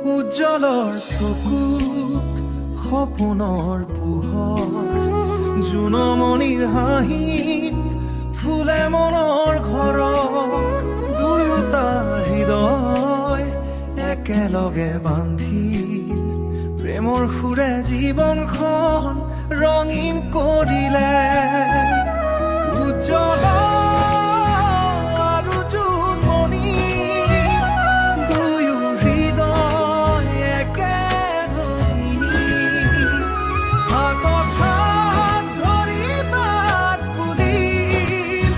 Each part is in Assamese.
উজ্জ্বলৰ চকুত সপোনৰ পোহৰ, জোনমণিৰ হাঁহিত ফুলে মনৰ ঘৰক, দুয়োটা হৃদয় একেলগে বান্ধিল, প্ৰেমৰ সুৰে জীৱনখন ৰঙীন কৰিলে। উজ্জ্বল আৰু জোনমণি দুয়ো হৃদয় একে ধৰি, হাতত হাত ধৰি বাট বুলিল,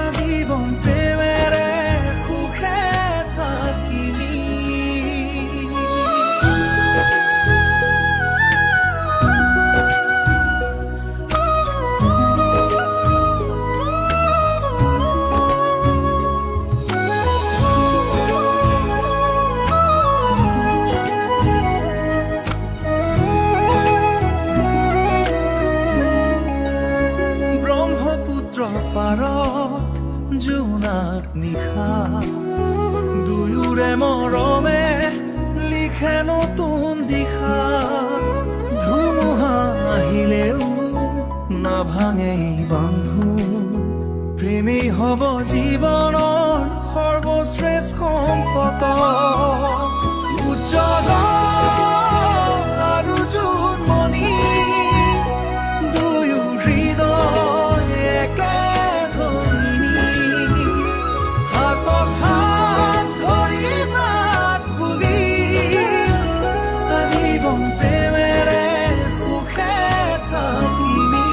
আজীৱন প্ৰেমেৰে সুখে থাকিলি। ব্ৰহ্মপুত্ৰ পাৰত জোনাক নিশা, দুয়োৰে মৰমে লিখে নতুন দিশাত, ধুমুহা আহিলেও নাভাঙে এই বান্ধোন, প্ৰেমেই হ'ব জীৱনৰ সৰ্বশ্ৰেষ্ঠ সম্পদ। উজ্জ্বল আৰু জোনমণি দুয়ো হৃদয় একে ধৰি, হাতত হাত ধৰি বাট বুলিল, আজীৱন প্ৰেমেৰে সুখে থাকিবি।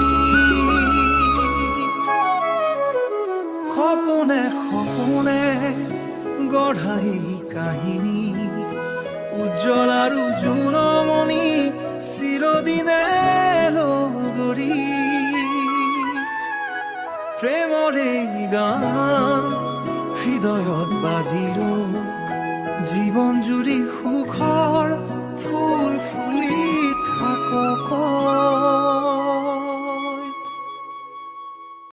সপোনে সপোনে গঢ়াই কাহিনী, উজ্জ্বল আৰু জোনমণি চিৰদিনে লগৰী, প্ৰেমৰে গান হৃদয়ত বাজি ৰোক, জীৱন জুৰি সুখৰ